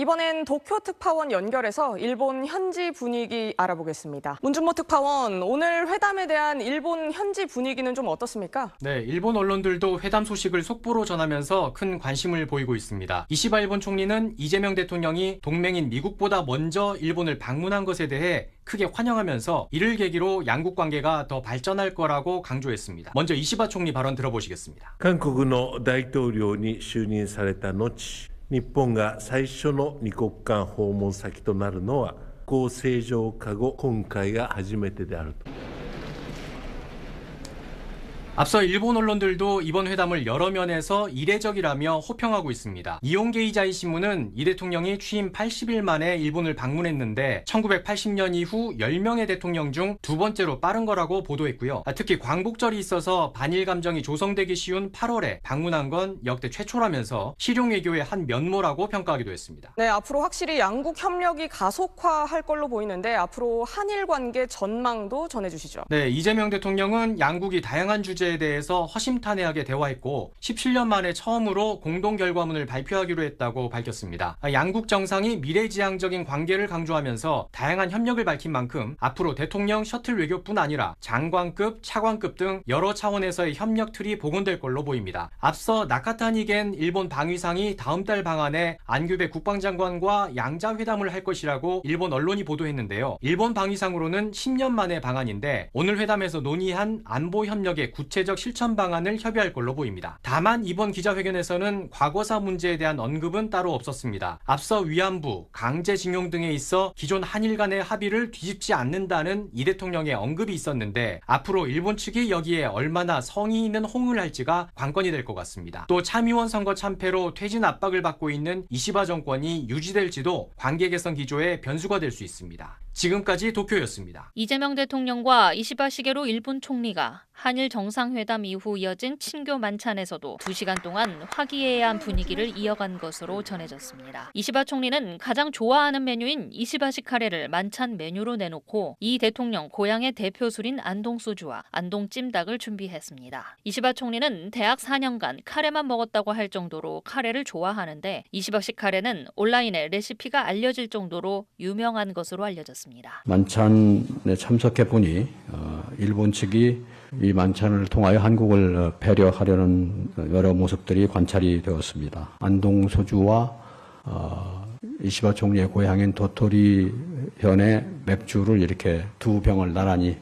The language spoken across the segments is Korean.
이번엔 도쿄 특파원 연결해서 일본 현지 분위기 알아보겠습니다. 문준모 특파원, 오늘 회담에 대한 일본 현지 분위기는 좀 어떻습니까? 네, 일본 언론들도 회담 소식을 속보로 전하면서 큰 관심을 보이고 있습니다. 이시바 일본 총리는 이재명 대통령이 동맹인 미국보다 먼저 일본을 방문한 것에 대해 크게 환영하면서 이를 계기로 양국 관계가 더 발전할 거라고 강조했습니다. 먼저 이시바 총리 발언 들어보시겠습니다. 韓国の大統領に就任された後、日本が最初の二国間訪問先となるのは、国交正常化後今回が初めてであると。 앞서 일본 언론들도 이번 회담을 여러 면에서 이례적이라며 호평하고 있습니다. 이온게 이자이 신문은 이 대통령이 취임 80일 만에 일본을 방문했는데 1980년 이후 10명의 대통령 중 두 번째로 빠른 거라고 보도했고요. 특히 광복절이 있어서 반일 감정이 조성되기 쉬운 8월에 방문한 건 역대 최초라면서 실용 외교의 한 면모라고 평가하기도 했습니다. 네, 앞으로 확실히 양국 협력이 가속화할 걸로 보이는데 앞으로 한일 관계 전망도 전해주시죠. 네, 이재명 대통령은 양국이 다양한 주제에 대해서 허심탄회하게 대화했고 17년 만에 처음으로 공동 결과문을 발표하기로 했다고 밝혔습니다. 양국 정상이 미래지향적인 관계를 강조하면서 다양한 협력을 밝힌 만큼 앞으로 대통령 셔틀 외교뿐 아니라 장관급, 차관급 등 여러 차원에서의 협력 틀이 복원될 걸로 보입니다. 앞서 나카타니겐 일본 방위상이 다음 달 방한에 안규베 국방장관과 양자회담을 할 것이라고 일본 언론이 보도했는데요. 일본 방위상으로는 10년 만의 방안인데 오늘 회담에서 논의한 안보 협력의 구체적 실천 방안을 협의할 걸로 보입니다. 다만 이번 기자회견에서는 과거사 문제에 대한 언급은 따로 없었습니다. 앞서 위안부, 강제징용 등에 있어 기존 한일 간의 합의를 뒤집지 않는다는 이 대통령의 언급이 있었는데 앞으로 일본 측이 여기에 얼마나 성의 있는 호응을 할지가 관건이 될 것 같습니다. 또 참의원 선거 참패로 퇴진 압박을 받고 있는 이시바 정권이 유지될지도 관계 개선 기조의 변수가 될 수 있습니다. 지금까지 도쿄였습니다. 이재명 대통령과 이시바 시게로 일본 총리가 한일 정상회담 이후 이어진 친교 만찬에서도 2시간 동안 화기애애한 분위기를 이어간 것으로 전해졌습니다. 이시바 총리는 가장 좋아하는 메뉴인 이시바식 카레를 만찬 메뉴로 내놓고 이 대통령 고향의 대표 술인 안동소주와 안동찜닭을 준비했습니다. 이시바 총리는 대학 4년간 카레만 먹었다고 할 정도로 카레를 좋아하는데 이시바식 카레는 온라인에 레시피가 알려질 정도로 유명한 것으로 알려졌습니다. 만찬에 참석해보니 일본 측이 이 만찬을 통하여 한국을 배려하려는 여러 모습들이 관찰이 되었습니다. 안동소주와 이시바 총리의 고향인 도토리현의 맥주를 이렇게 두 병을 나란히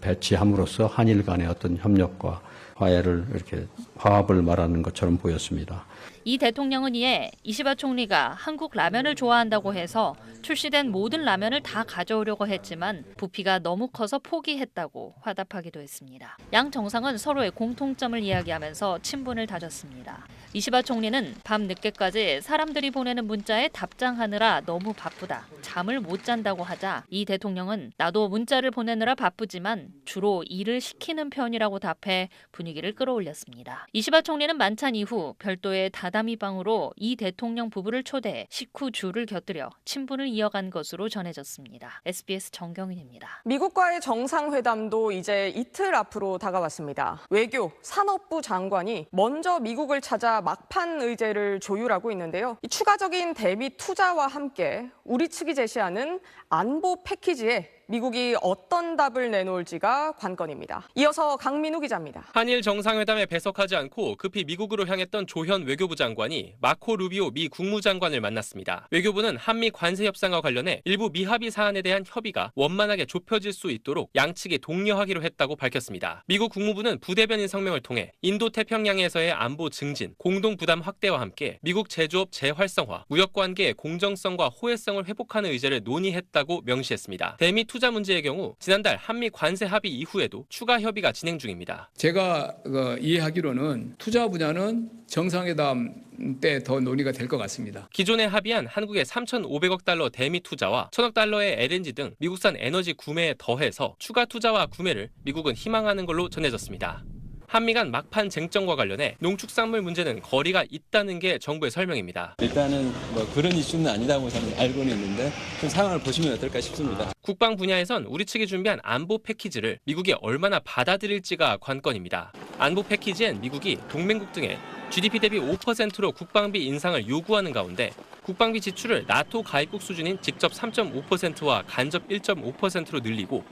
배치함으로써 한일 간의 어떤 협력과 화해를 이렇게 화합을 말하는 것처럼 보였습니다. 이 대통령은 이에 이시바 총리가 한국 라면을 좋아한다고 해서 출시된 모든 라면을 다 가져오려고 했지만 부피가 너무 커서 포기했다고 화답하기도 했습니다. 양 정상은 서로의 공통점을 이야기하면서 친분을 다졌습니다. 이시바 총리는 밤 늦게까지 사람들이 보내는 문자에 답장하느라 너무 바쁘다, 잠을 못 잔다고 하자 이 대통령은 나도 문자를 보내느라 바쁘지만 주로 일을 시키는 편이라고 답해 분위기를 끌어올렸습니다. 이시바 총리는 만찬 이후 별도의 다다미방으로 이 대통령 부부를 초대해 식후 줄을 곁들여 친분을 이어간 것으로 전해졌습니다. SBS 정경인입니다. 미국과의 정상회담도 이제 이틀 앞으로 다가왔습니다. 외교, 산업부 장관이 먼저 미국을 찾아 막판 의제를 조율하고 있는데요. 이 추가적인 대미 투자와 함께 우리 측이 제시하는 안보 패키지에 미국이 어떤 답을 내놓을지가 관건입니다. 이어서 강민우 기자입니다. 한일 정상회담에 배석하지 않고 급히 미국으로 향했던 조현 외교부 장관이 마코 루비오 미 국무장관을 만났습니다. 외교부는 한미 관세 협상과 관련해 일부 미합의 사안에 대한 협의가 원만하게 좁혀질 수 있도록 양측이 독려하기로 했다고 밝혔습니다. 미국 국무부는 부대변인 성명을 통해 인도태평양에서의 안보 증진, 공동 부담 확대와 함께 미국 제조업 재활성화, 무역관계의 공정성과 호혜성을 회복하는 의제를 논의했다고 명시했습니다. 대미 투자 문제의 경우 지난달 한미 관세 합의 이후에도 추가 협의가 진행 중입니다. 제가 이해하기로는 투자 분야는 정상회담 때 더 논의가 될 것 같습니다. 기존에 합의한 한국의 3,500억 달러 대미 투자와 1,000억 달러의 LNG 등 미국산 에너지 구매에 더해서 추가 투자와 구매를 미국은 희망하는 걸로 전해졌습니다. 한미 간 막판 쟁점과 관련해 농축산물 문제는 거리가 있다는 게 정부의 설명입니다. 일단은 그런 이슈는 아니라고 저는 알고는 있는데 좀 상황을 보시면 어떨까 싶습니다. 국방 분야에선 우리 측이 준비한 안보 패키지를 미국이 얼마나 받아들일지가 관건입니다. 안보 패키지엔 미국이 동맹국 등에 GDP 대비 5%로 국방비 인상을 요구하는 가운데 국방비 지출을 나토 가입국 수준인 직접 3.5%와 간접 1.5%로 늘리고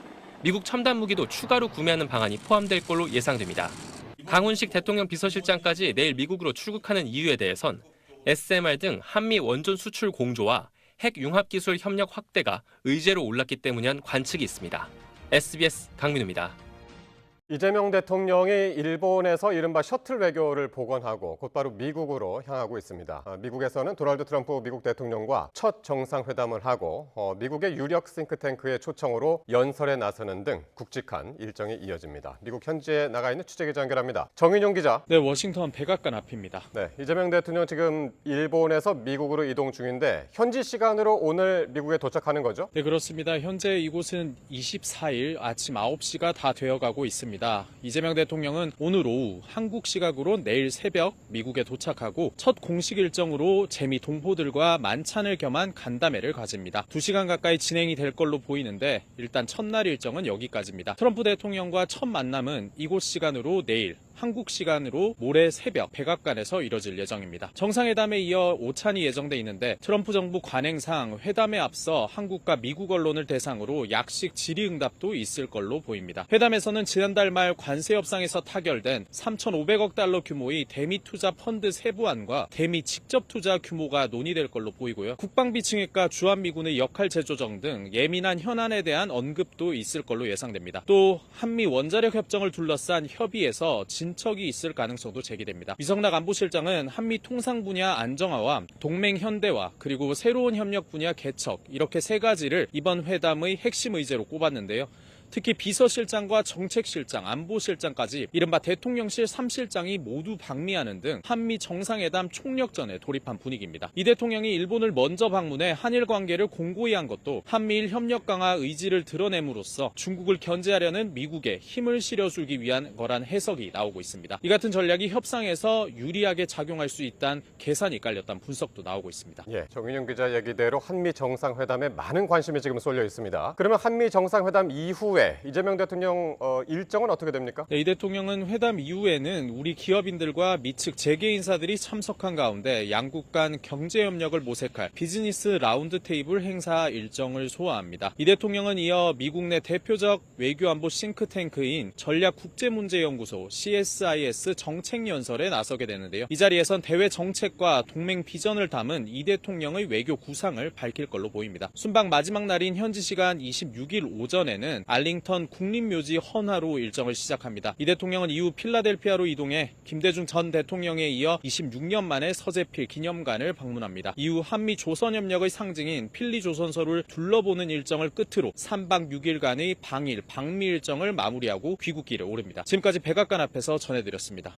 미국 첨단 무기도 추가로 구매하는 방안이 포함될 걸로 예상됩니다. 강훈식 대통령 비서실장까지 내일 미국으로 출국하는 이유에 대해선 SMR 등 한미 원전 수출 공조와 핵 융합 기술 협력 확대가 의제로 올랐기 때문이란 관측이 있습니다. SBS 강민우입니다. 이재명 대통령이 일본에서 이른바 셔틀 외교를 복원하고 곧바로 미국으로 향하고 있습니다. 미국에서는 도널드 트럼프 미국 대통령과 첫 정상회담을 하고 미국의 유력 싱크탱크의 초청으로 연설에 나서는 등 굵직한 일정이 이어집니다. 미국 현지에 나가 있는 취재기자 연결합니다. 정인용 기자. 네, 워싱턴 백악관 앞입니다. 네, 이재명 대통령 지금 일본에서 미국으로 이동 중인데 현지 시간으로 오늘 미국에 도착하는 거죠? 네, 그렇습니다. 현재 이곳은 24일 아침 9시가 다 되어가고 있습니다. 이재명 대통령은 오늘 오후 한국 시각으로 내일 새벽 미국에 도착하고 첫 공식 일정으로 재미 동포들과 만찬을 겸한 간담회를 가집니다. 2시간 가까이 진행이 될 걸로 보이는데 일단 첫날 일정은 여기까지입니다. 트럼프 대통령과 첫 만남은 이곳 시간으로 내일, 한국 시간으로 모레 새벽 백악관에서 이뤄질 예정입니다. 정상회담에 이어 오찬이 예정돼 있는데 트럼프 정부 관행상 회담에 앞서 한국과 미국 언론을 대상으로 약식 질의응답도 있을 걸로 보입니다. 회담에서는 지난달 말 관세 협상에서 타결된 3,500억 달러 규모의 대미 투자 펀드 세부안과 대미 직접 투자 규모가 논의될 걸로 보이고요. 국방비 증액과 주한미군의 역할 재조정 등 예민한 현안에 대한 언급도 있을 걸로 예상됩니다. 또 한미 원자력 협정을 둘러싼 협의에서 진척이 있을 가능성도 제기됩니다. 이성락 안보실장은 한미 통상 분야 안정화와 동맹 현대화 그리고 새로운 협력 분야 개척 이렇게 세 가지를 이번 회담의 핵심 의제로 꼽았는데요. 특히 비서실장과 정책실장, 안보실장까지 이른바 대통령실 3실장이 모두 방미하는 등 한미 정상회담 총력전에 돌입한 분위기입니다. 이 대통령이 일본을 먼저 방문해 한일 관계를 공고히 한 것도 한미일 협력 강화 의지를 드러냄으로써 중국을 견제하려는 미국에 힘을 실어주기 위한 거란 해석이 나오고 있습니다. 이 같은 전략이 협상에서 유리하게 작용할 수 있다는 계산이 깔렸다는 분석도 나오고 있습니다. 예, 정인용 기자 얘기대로 한미 정상회담에 많은 관심이 지금 쏠려 있습니다. 그러면 한미 정상회담 이후에 이재명 대통령 일정은 어떻게 됩니까? 네, 이 대통령은 회담 이후에는 우리 기업인들과 미측 재계 인사들이 참석한 가운데 양국 간 경제 협력을 모색할 비즈니스 라운드 테이블 행사 일정을 소화합니다. 이 대통령은 이어 미국 내 대표적 외교안보 싱크탱크인 전략국제문제연구소 CSIS 정책연설에 나서게 되는데요. 이 자리에선 대외 정책과 동맹 비전을 담은 이 대통령의 외교 구상을 밝힐 걸로 보입니다. 순방 마지막 날인 현지 시간 26일 오전에는 알링턴 국립묘지 헌화로 일정을 시작합니다. 이 대통령은 이후 필라델피아로 이동해 김대중 전 대통령에 이어 26년 만에 서재필 기념관을 방문합니다. 이후 한미 조선협력의 상징인 필리조선소를 둘러보는 일정을 끝으로 3박 6일간의 방일, 방미 일정을 마무리하고 귀국길에 오릅니다. 지금까지 백악관 앞에서 전해드렸습니다.